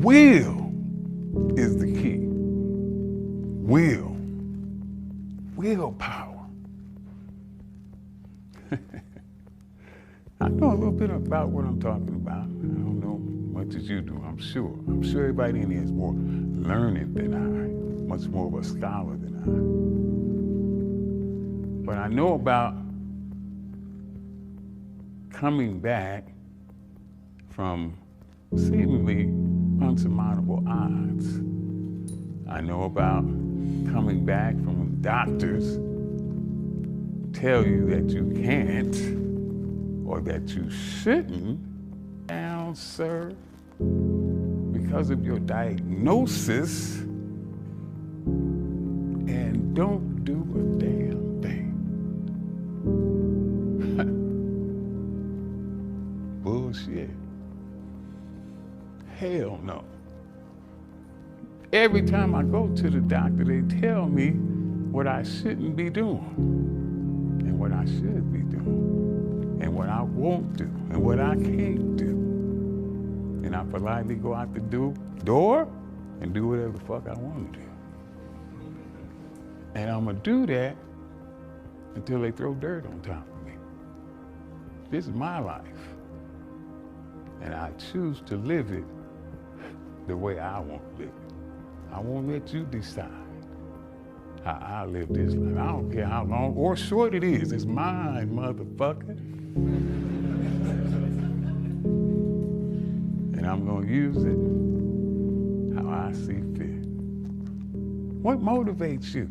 Will is the key. Willpower. I know a little bit about what I'm talking about. I don't know much as you do, I'm sure. I'm sure everybody in here is more learned than I, much more of a scholar than I. But I know about coming back from seemingly unsurmountable odds. I know about coming back from when doctors tell you that you can't or that you shouldn't. Down, sir, because of your diagnosis, and don't do a damn thing. Bullshit. Hell no. Every time I go to the doctor, they tell me what I shouldn't be doing, and what I should be doing, and what I won't do, and what I can't do. And I politely go out the door and do whatever the fuck I want to do. And I'm gonna do that until they throw dirt on top of me. This is my life. And I choose to live it the way I want to live it. I won't let you decide how I live this life. I don't care how long or short it is. It's mine, motherfucker. And I'm gonna use it how I see fit. What motivates you?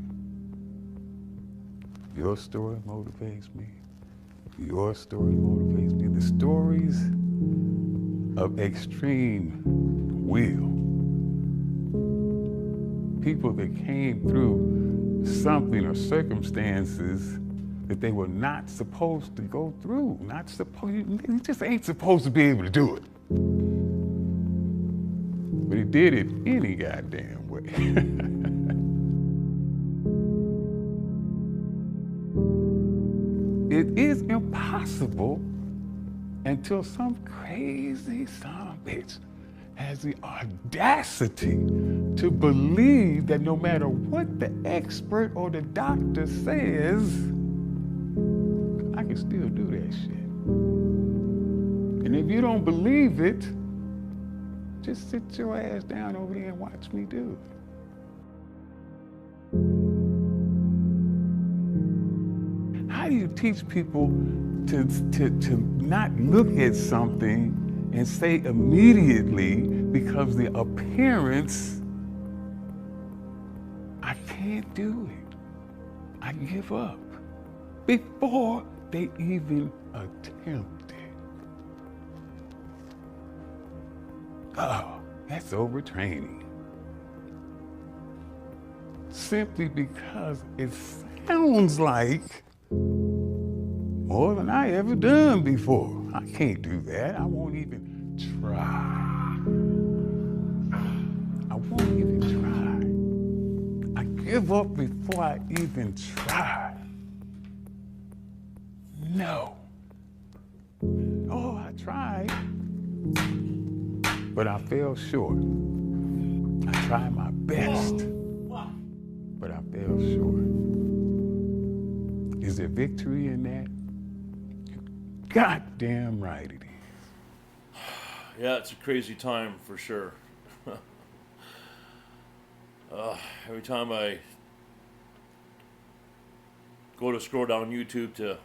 Your story motivates me. Your story motivates me. The stories of extreme will. People that came through something or circumstances that they were not supposed to go through. You just ain't supposed to be able to do it. But he did it any goddamn way. It is impossible until some crazy son of a bitch has the audacity to believe that no matter what the expert or the doctor says, I can still do that shit. And if you don't believe it, just sit your ass down over there and watch me do it. How do you teach people to not look at something and say immediately, because the appearance, I can't do it, I give up, before they even attempt it? Oh, that's overtraining. Simply because it sounds like more than I ever done before. I can't do that. I won't even try. I won't even try. I give up before I even try. No. Oh, I tried, but I fell short. I tried my best, but I fell short. Is there victory in that? Goddamn right it is. Yeah, it's a crazy time for sure. Every time I go to scroll down YouTube to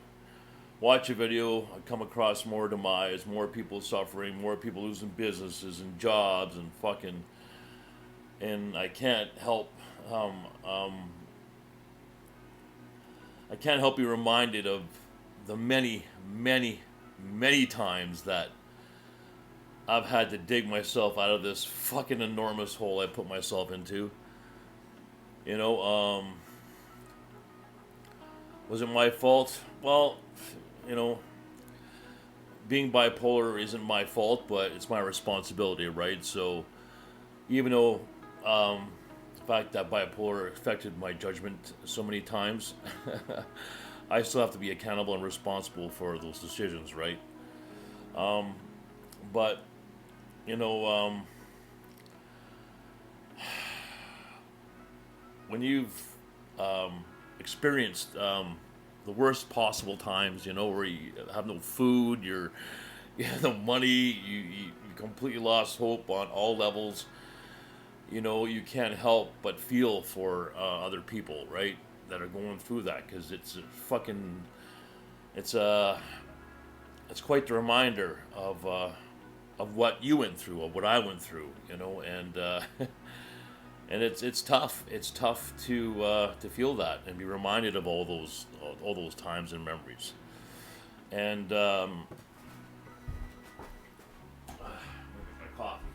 watch a video, I come across more demise, more people suffering, more people losing businesses and jobs and fucking, and I can't help I can't help be reminded of the many, many, many times that I've had to dig myself out of this fucking enormous hole I put myself into. You know, was it my fault? Well, you know, being bipolar isn't my fault, but it's my responsibility, right? So, even though the fact that bipolar affected my judgment so many times, I still have to be accountable and responsible for those decisions, right? But, you know, when you've experienced the worst possible times, where you have no food, you have no money, you completely lost hope on all levels. You can't help but feel for other people, right, that are going through that, because it's a fucking, it's a, it's quite the reminder of what you went through, of what I went through, and and it's tough. It's tough to feel that and be reminded of all those times and memories, and my coffee.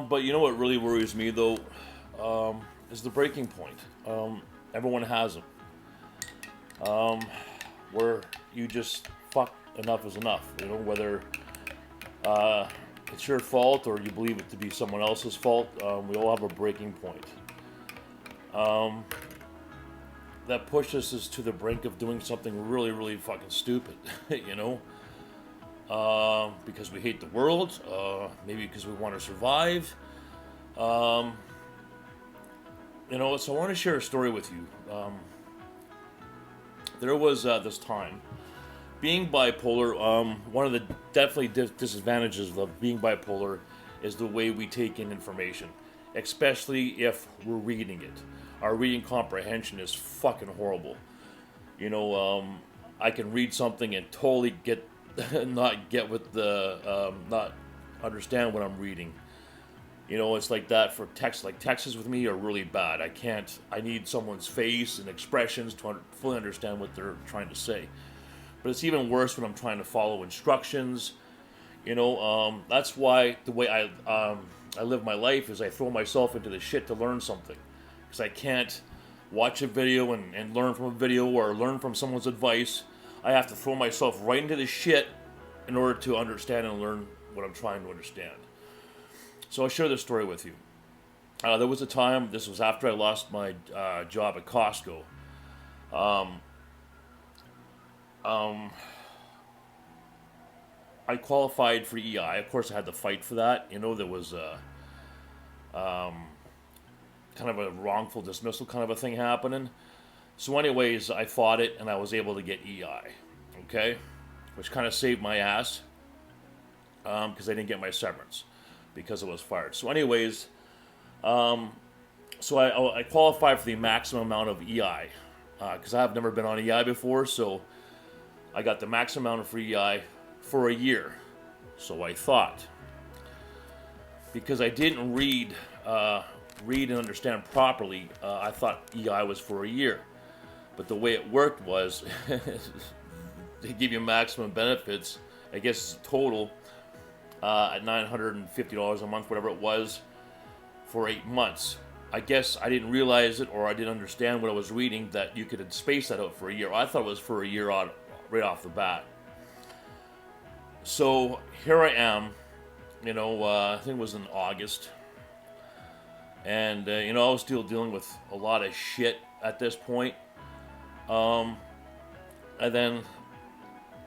But you know what really worries me though, is the breaking point. Everyone has them. Where you just fuck, enough is enough. Whether it's your fault or you believe it to be someone else's fault. We all have a breaking point. That pushes us to the brink of doing something really, really fucking stupid. Because we hate the world, maybe because we want to survive. So I want to share a story with you. There was this time, being bipolar, one of the definitely disadvantages of being bipolar is the way we take in information, especially if we're reading it. Our reading comprehension is fucking horrible. I can read something and totally not get what not understand what I'm reading. It's like that for text. Like texts with me are really bad. I need someone's face and expressions to fully understand what they're trying to say. But it's even worse when I'm trying to follow instructions. That's why the way I live my life is I throw myself into the shit to learn something. Because I can't watch a video and learn from a video or learn from someone's advice. I have to throw myself right into the shit in order to understand and learn what I'm trying to understand. So I'll share this story with you. There was a time, this was after I lost my job at Costco. I qualified for EI. Of course, I had to fight for that. There was kind of a wrongful dismissal kind of a thing happening. So anyways, I fought it and I was able to get EI, okay? Which kind of saved my ass because I didn't get my severance because I was fired. So anyways, so I qualified for the maximum amount of EI because I have never been on EI before, so I got the maximum amount of free EI for a year. So I thought. Because I didn't read and understand properly, I thought EI was for a year. But the way it worked was they give you maximum benefits, I guess total, at $950 a month, whatever it was, for 8 months. I guess I didn't realize it or I didn't understand what I was reading that you could space that out for a year. I thought it was for a year right off the bat. So here I am, I think it was in August. And, I was still dealing with a lot of shit at this point. And then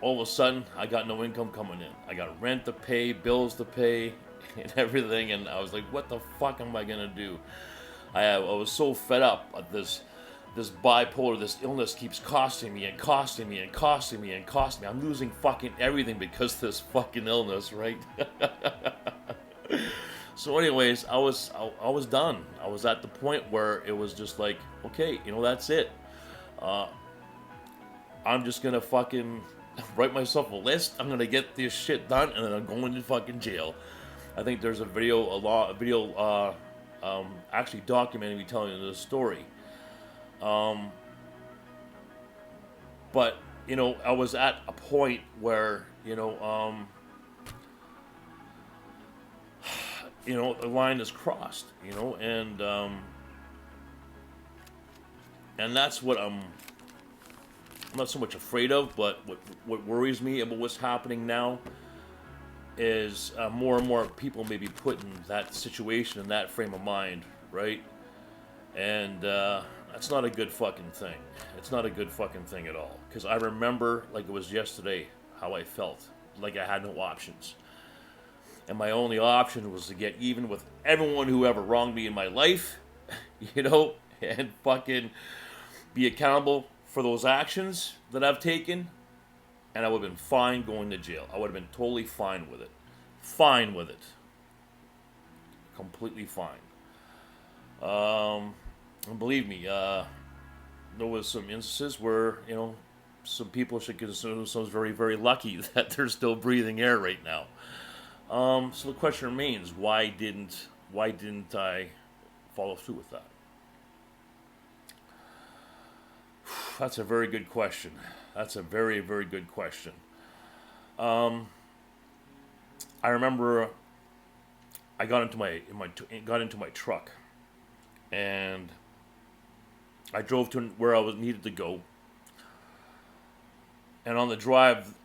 all of a sudden, I got no income coming in. I got rent to pay, bills to pay, and everything. And I was like, what the fuck am I going to do? I was so fed up at this bipolar, this illness keeps costing me and costing me and costing me and costing me. I'm losing fucking everything because of this fucking illness, right? So anyways, I was done. I was at the point where it was just like, okay, that's it. I'm just gonna fucking write myself a list. I'm gonna get this shit done, and then I'm going to fucking jail. I think there's a video actually documenting me telling this story. But I was at a point where the line is crossed, and that's what I'm not so much afraid of, but what worries me about what's happening now is more and more people may be put in that situation, in that frame of mind, right? And that's not a good fucking thing. It's not a good fucking thing at all. Because I remember, like it was yesterday, how I felt. Like I had no options. And my only option was to get even with everyone who ever wronged me in my life, and fucking be accountable for those actions that I've taken. And I would have been fine going to jail. I would have been totally fine with it. Fine with it. Completely fine. And believe me, there was some instances where, some people should consider themselves very, very lucky that they're still breathing air right now. So the question remains, why didn't I follow through with that? That's a very good question. That's a very, very good question. I remember I got into my truck, and I drove to where I needed to go. And on the drive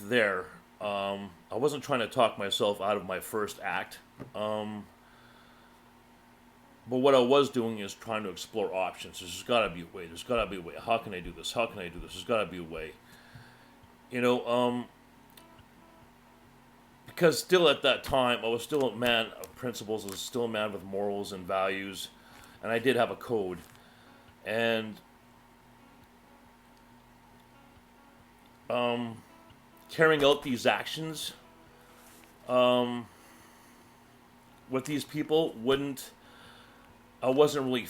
there, I wasn't trying to talk myself out of my first act. But what I was doing is trying to explore options. There's got to be a way. There's got to be a way. How can I do this? How can I do this? There's got to be a way. Because still at that time, I was still a man of principles. I was still a man with morals and values. And I did have a code. And carrying out these actions with these people I wasn't really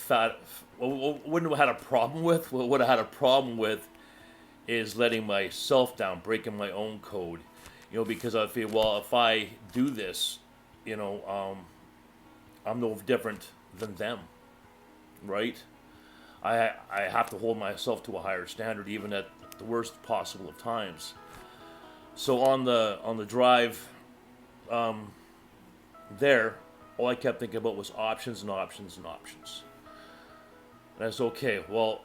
wouldn't have had a problem with. What I had a problem with is letting myself down, breaking my own code. Because I feel, well, if I do this, I'm no different than them, right? I have to hold myself to a higher standard, even at the worst possible of times. So on the drive there, all I kept thinking about was options and options and options. And I said, okay, well,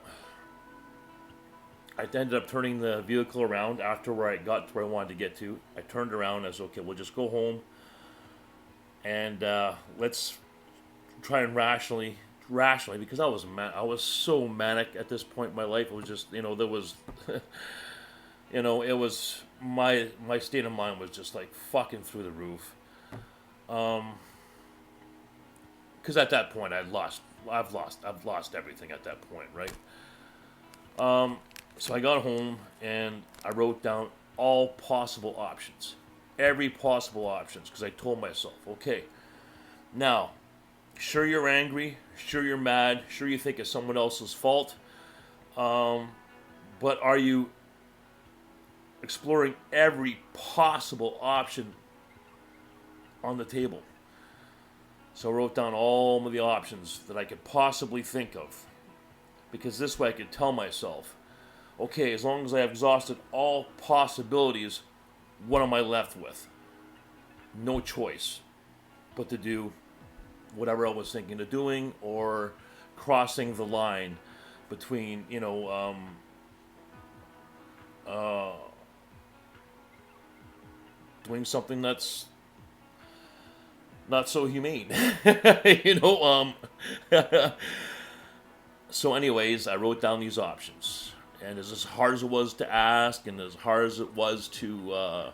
I ended up turning the vehicle around after where I got to where I wanted to get to. I turned around and I said, okay, we'll just go home and let's try and rationally, because I was so manic at this point in my life. It was just, there was, it was, my state of mind was just like fucking through the roof. Because at that point I've lost everything at that point, right? So I got home and I wrote down all possible options, every possible options, because I told myself, okay, now, sure you're angry, sure you're mad, sure you think it's someone else's fault, but are you exploring every possible option on the table? So I wrote down all of the options that I could possibly think of, because this way I could tell myself, okay, as long as I have exhausted all possibilities, what am I left with? No choice but to do whatever I was thinking of doing, or crossing the line between, doing something that's not so humane. So anyways, I wrote down these options. And as hard as it was to ask, and as hard as it was to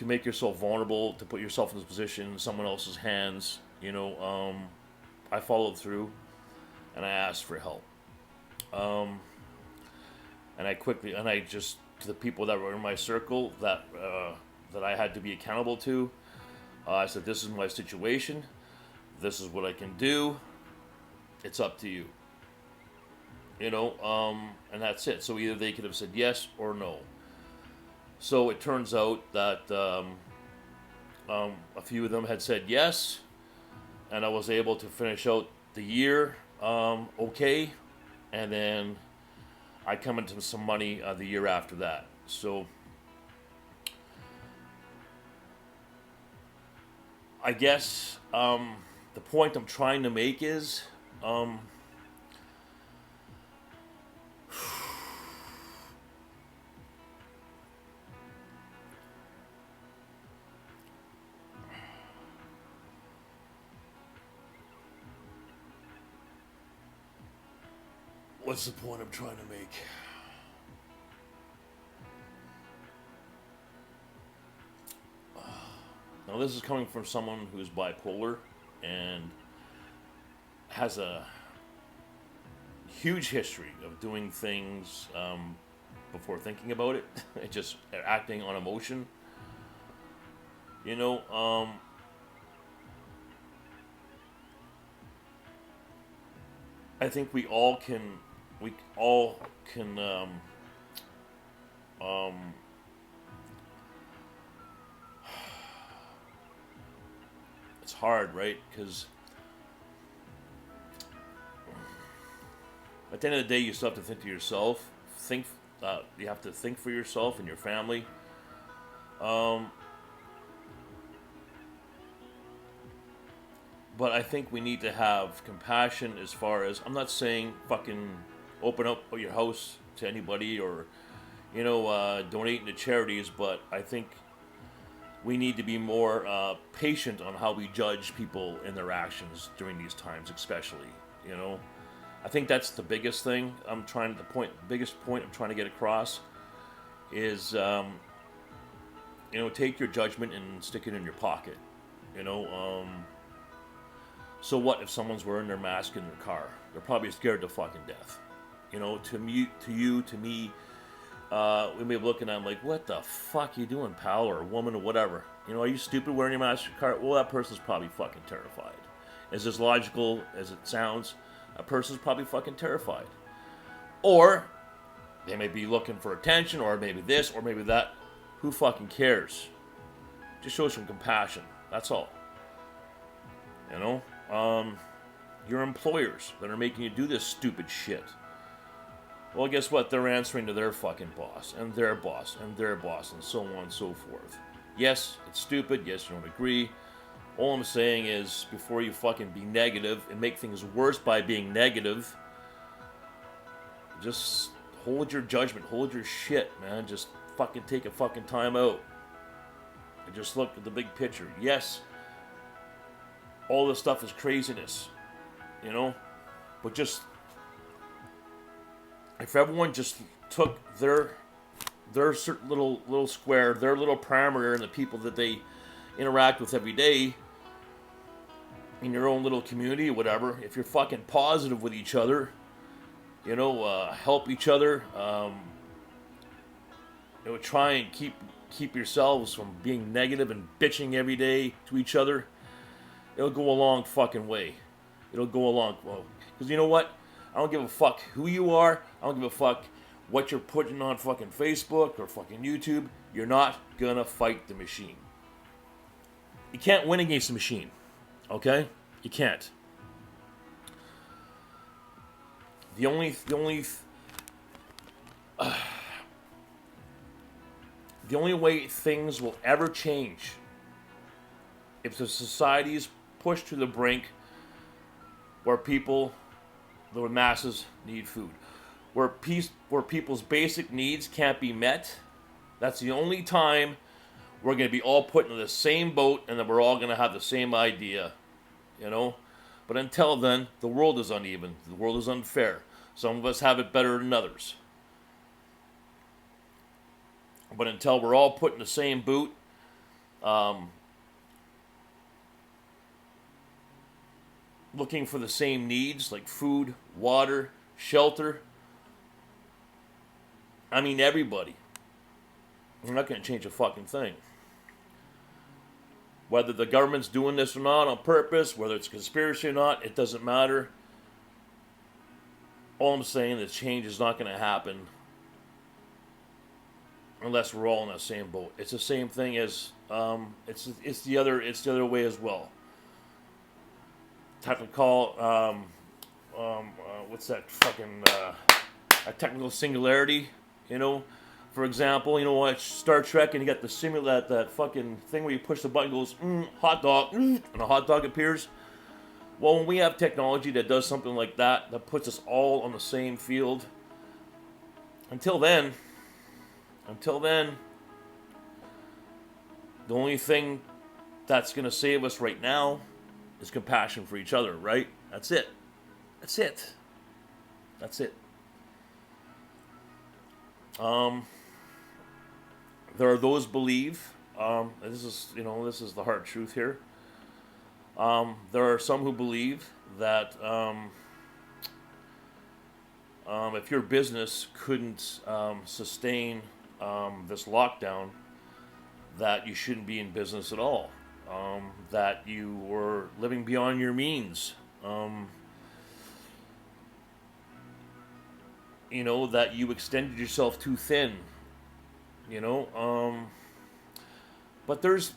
make yourself vulnerable, to put yourself in this position in someone else's hands, I followed through, and I asked for help. And I just, to the people that were in my circle that I had to be accountable to, I said, this is my situation, this is what I can do, it's up to you. and that's it. So either they could have said yes or no. So it turns out that a few of them had said yes, and I was able to finish out the year okay, and then I come into some money the year after that. So I guess the point I'm trying to make is what's the point I'm trying to make? Now, this is coming from someone who's bipolar and has a huge history of doing things before thinking about it, just acting on emotion. You know, I think we all can, it's hard, right? Because at the end of the day, you still have to think to yourself. You have to think for yourself and your family. But I think we need to have compassion as far as, I'm not saying fucking open up your house to anybody or, donating to charities, but I think we need to be more patient on how we judge people in their actions during these times, especially, I think that's the biggest thing biggest point I'm trying to get across is, take your judgment and stick it in your pocket, So what if someone's wearing their mask in their car? They're probably scared to fucking death. To me, we may be looking at them like, what the fuck you doing, pal, or woman, or whatever? Are you stupid wearing your mask in your car? Well, that person's probably fucking terrified. As logical as it sounds, a person's probably fucking terrified. Or they may be looking for attention, or maybe this, or maybe that. Who fucking cares? Just show some compassion. That's all. Your employers that are making you do this stupid shit. Well, guess what? They're answering to their fucking boss, and their boss, and their boss, and so on and so forth. Yes, it's stupid. Yes, you don't agree. All I'm saying is, before you fucking be negative and make things worse by being negative, just hold your judgment, hold your shit, man. Just fucking take a fucking time out. And just look at the big picture. Yes, all this stuff is craziness, but just, if everyone just took their certain little square, their little parameter, and the people that they interact with every day in your own little community or whatever, if you're fucking positive with each other, help each other, try and keep yourselves from being negative and bitching every day to each other, it'll go a long fucking way. It'll go a long, well, because you know what? I don't give a fuck who you are. I don't give a fuck what you're putting on fucking Facebook or fucking YouTube. You're not gonna fight the machine. You can't win against the machine. Okay? You can't. The only way things will ever change if the society is pushed to the brink where the masses need food, where people's basic needs can't be met. That's the only time we're going to be all put in the same boat, and then we're all going to have the same idea, But until then, the world is uneven. The world is unfair. Some of us have it better than others. But until we're all put in the same boot, looking for the same needs like food, water, shelter, I mean everybody, we're not going to change a fucking thing. Whether the government's doing this or not on purpose, whether it's a conspiracy or not, it doesn't matter. all I'm saying is change is not going to happen unless we're all in the same boat. It's the same thing as it's the other way as well. Technical what's that fucking a technical singularity, you know? For example, you know what, Star Trek, and you got the that fucking thing where you push the button, goes hot dog, and a hot dog appears. Well, when we have technology that does something like that, that puts us all on the same field, until then, the only thing that's going to save us right now is compassion for each other, right? That's it. That's it. That's it. There are those believe, this is the hard truth here. There are some who believe that if your business couldn't sustain this lockdown, that you shouldn't be in business at all. That you were living beyond your means. That you extended yourself too thin. But there's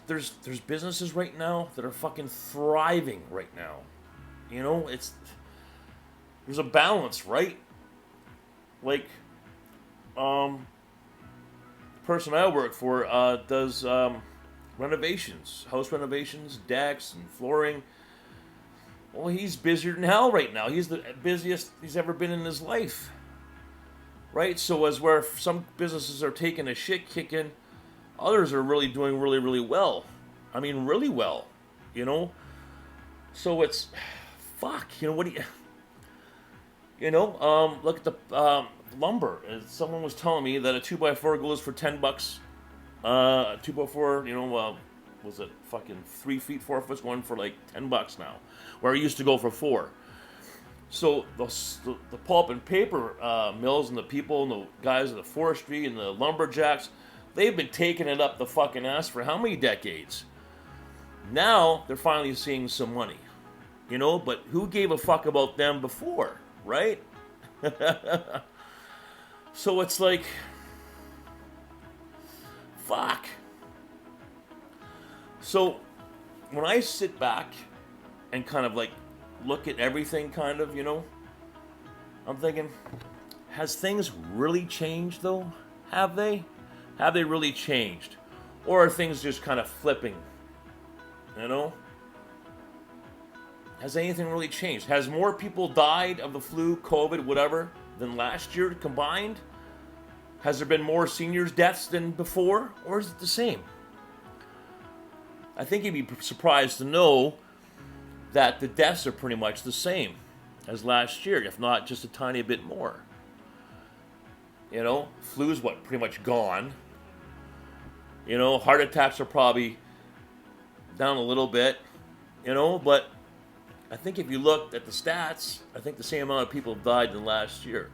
businesses right now that are fucking thriving right now. There's a balance, right? Like, the person I work for does renovations, house renovations, decks and flooring. Well, he's busier than hell right now. He's the busiest he's ever been in his life. Right? So as where some businesses are taking a shit kicking, others are really doing really, really well. I mean, really well. So it's, fuck, what do you, look at the lumber. Someone was telling me that a 2x4 goes for $10. A 2x4, was it fucking 3 feet, 4 foot, going for like $10 now, where it used to go for 4. So the pulp and paper mills and the people and the guys of the forestry and the lumberjacks, they've been taking it up the fucking ass for how many decades? Now they're finally seeing some money, but who gave a fuck about them before, right? So it's like, fuck. So when I sit back and kind of like look at everything kind of, I'm thinking, has things really changed though? Have they? Have they really changed? Or are things just kind of flipping? Has anything really changed? Has more people died of the flu, COVID, whatever, than last year combined? Has there been more seniors' deaths than before? Or is it the same? I think you'd be surprised to know that the deaths are pretty much the same as last year, if not just a tiny bit more. Flu's pretty much gone. Heart attacks are probably down a little bit, but I think if you looked at the stats, I think the same amount of people have died than last year.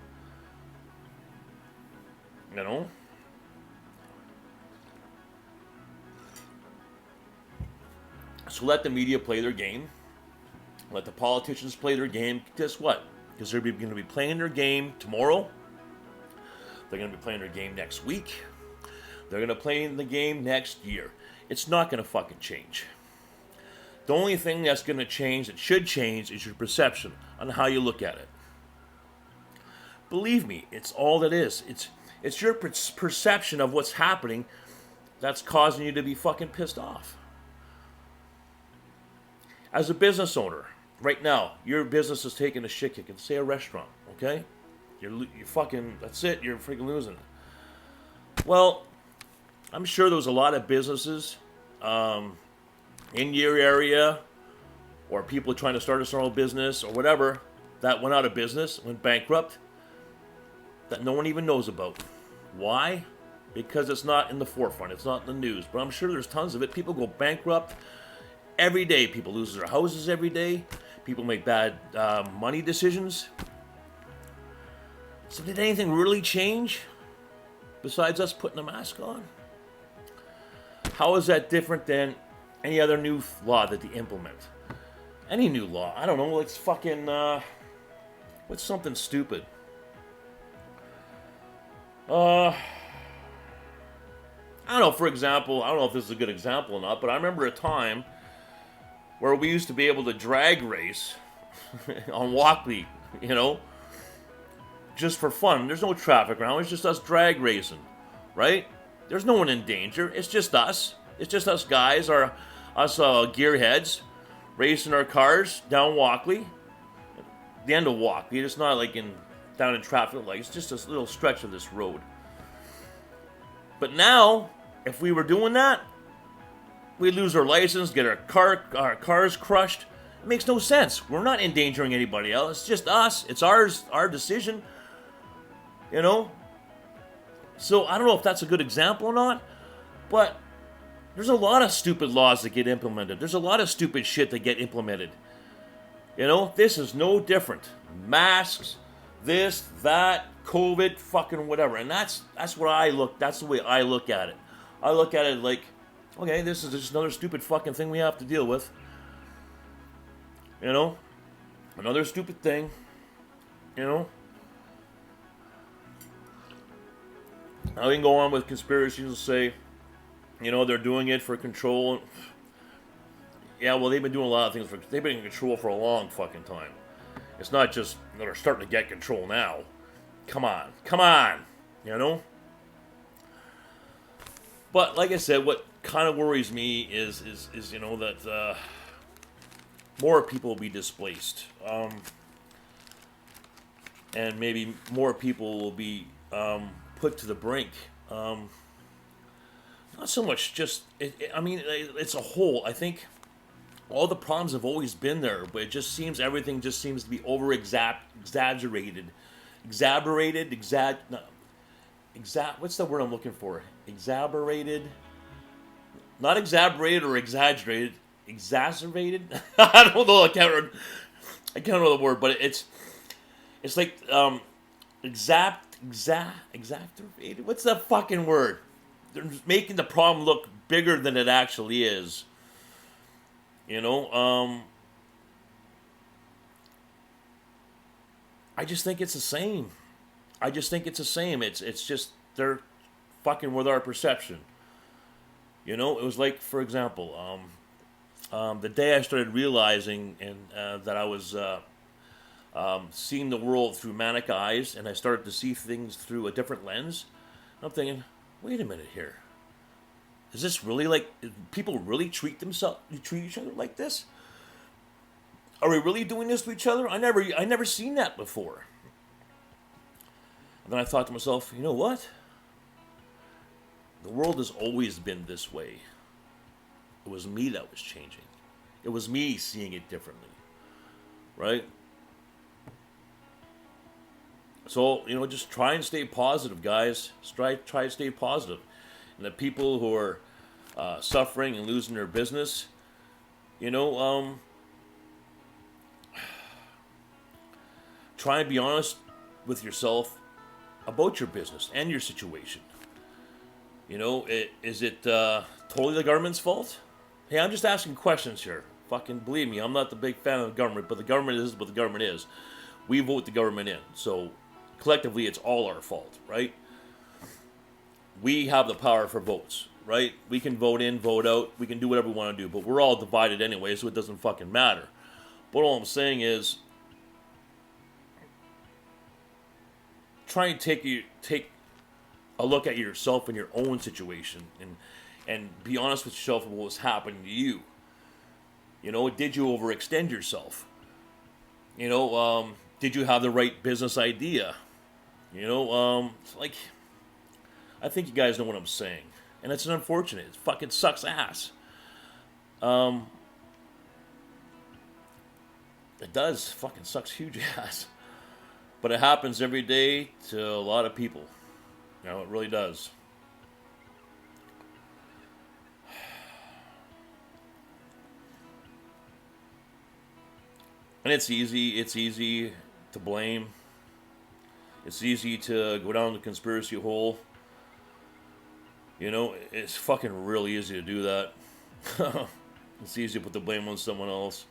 So let the media play their game. Let the politicians play their game. Guess what? Because they're going to be playing their game tomorrow. They're going to be playing their game next week. They're going to play the game next year. It's not going to fucking change. The only thing that's going to change, that should change, is your perception on how you look at it. Believe me, it's all that is. It's your perception of what's happening that's causing you to be fucking pissed off. As a business owner, right now, your business is taking a shit kick. Say a restaurant, okay? You're fucking, that's it, you're freaking losing it. Well, I'm sure there was a lot of businesses in your area, or people trying to start a small business or whatever, that went out of business, went bankrupt, that no one even knows about. Why? Because it's not in the forefront, it's not in the news. But I'm sure there's tons of it. People go bankrupt every day. People lose their houses every day. People make bad money decisions. So did anything really change besides us putting a mask on? How is that different than any other new law that they implement? Any new law? I don't know. It's fucking, what's something stupid? Uh, I don't know, for example, I don't know if this is a good example or not, but I remember a time where we used to be able to drag race on Walkley, you know, just for fun. There's no traffic around, it's just us drag racing, right? There's no one in danger. It's just us. It's just us guys, us gearheads, racing our cars down Walkley. The end of Walkley. It's not like down in traffic lights. It's just a little stretch of this road. But now, if we were doing that, we'd lose our license, get our cars crushed. It makes no sense. We're not endangering anybody else. It's just us. It's our decision. You know? So I don't know if that's a good example or not, but there's a lot of stupid laws that get implemented. There's a lot of stupid shit that get implemented. You know, this is no different. Masks, this, that, COVID, fucking whatever. And that's that's the way I look at it. I look at it like, okay, this is just another stupid fucking thing we have to deal with. You know? Another stupid thing. You know? I can go on with conspiracies and say, you know, they're doing it for control. Yeah, well, they've been doing a lot of things they've been in control for a long fucking time. It's not just they're starting to get control now. Come on, you know? But like I said, what kind of worries me is you know, that more people will be displaced. And maybe more people will be put to the brink. Not so much just, it's a whole. I think all the problems have always been there, but it just seems, everything just seems to be exaggerated. What's the word I'm looking for? Exaggerated? Not exaggerated or exaggerated. Exacerbated? I don't know, I can't know the word, but it's like, exacerbated? What's that fucking word? They're making the problem look bigger than it actually is. You know, I just think it's the same. It's just they're fucking with our perception. You know, it was like, for example, the day I started realizing that I was seeing the world through manic eyes, and I started to see things through a different lens. I'm thinking, wait a minute here. Is this really like, people really treat each other like this? Are we really doing this to each other? I never seen that before. And then I thought to myself, you know what? The world has always been this way. It was me that was changing. It was me seeing it differently. Right? So, you know, just try and stay positive, guys. Try to stay positive. And the people who are suffering and losing their business, you know, try and be honest with yourself about your business and your situation. You know, is it totally the government's fault? Hey, I'm just asking questions here. Fucking believe me, I'm not the big fan of the government, but the government is what the government is. We vote the government in, so collectively it's all our fault, right? We have the power for votes, right? We can vote in, vote out, we can do whatever we want to do, but we're all divided anyway, so it doesn't fucking matter. But all I'm saying is, try and take a look at yourself and your own situation, and be honest with yourself about what's happening to you. You know, did you overextend yourself? You know, did you have the right business idea? You know, like, I think you guys know what I'm saying. And it's unfortunate. It fucking sucks ass. It does. Fucking sucks huge ass. But it happens every day to a lot of people. You know, it really does. And it's easy to blame. It's easy to go down the conspiracy hole. You know, it's fucking really easy to do that. It's easy to put the blame on someone else.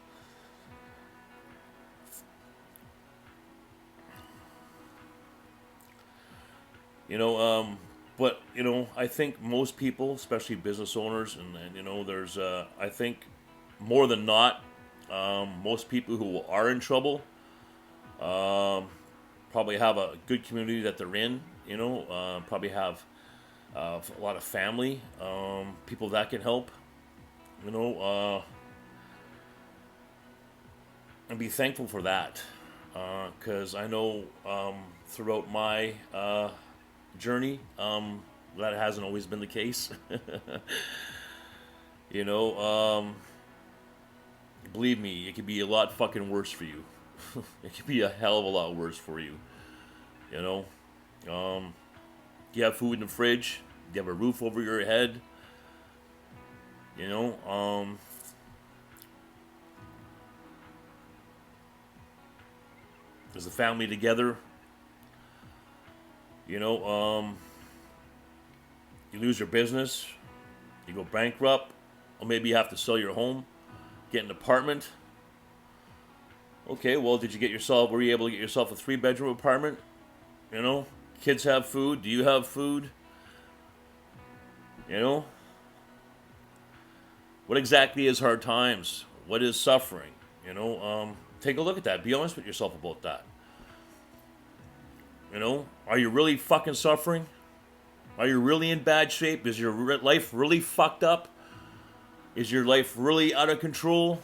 You know, but you know, I think most people, especially business owners, and you know, there's I think more than not, most people who are in trouble probably have a good community that they're in. You know, probably have a lot of family, people that can help. You know, and be thankful for that, because I know throughout my journey, that hasn't always been the case. You know, believe me, it could be a lot fucking worse for you. It could be a hell of a lot worse for you. You know, you have food in the fridge, you have a roof over your head. You know, there's a family together. You know, you lose your business, you go bankrupt, or maybe you have to sell your home, get an apartment. Okay, well, did you get yourself? Were you able to get yourself a 3-bedroom apartment? You know, kids have food. Do you have food? You know, what exactly is hard times? What is suffering? You know, take a look at that. Be honest with yourself about that. You know, are you really fucking suffering? Are you really in bad shape? Is your life really fucked up? Is your life really out of control?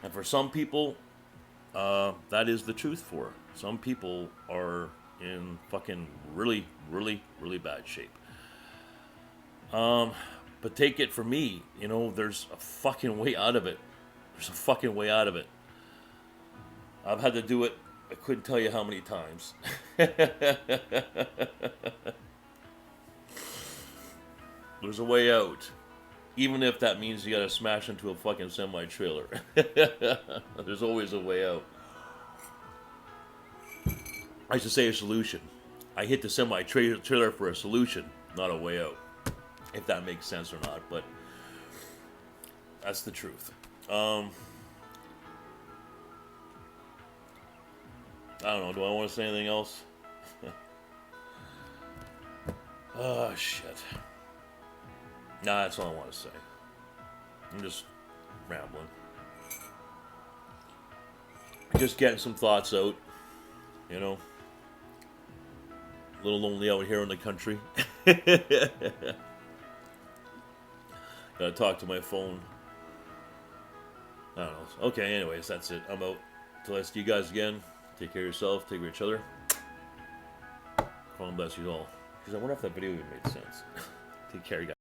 And for some people, that is the truth for it. Some people are in fucking really, really, really bad shape. But take it from me, you know, there's a fucking way out of it. There's a fucking way out of it. I've had to do it, I couldn't tell you how many times. There's a way out. Even if that means you gotta smash into a fucking semi-trailer. There's always a way out. I should say a solution. I hit the semi-trailer for a solution, not a way out. If that makes sense or not, but that's the truth. I don't know, do I want to say anything else? Oh, shit. Nah, that's all I want to say. I'm just rambling. Just getting some thoughts out, you know. A little lonely out here in the country. Gotta talk to my phone. I don't know. Okay, anyways, that's it. I'm out. Till I see you guys again. Take care of yourself. Take care of each other. God bless you all. Because I wonder if that video even made sense. Take care, you guys.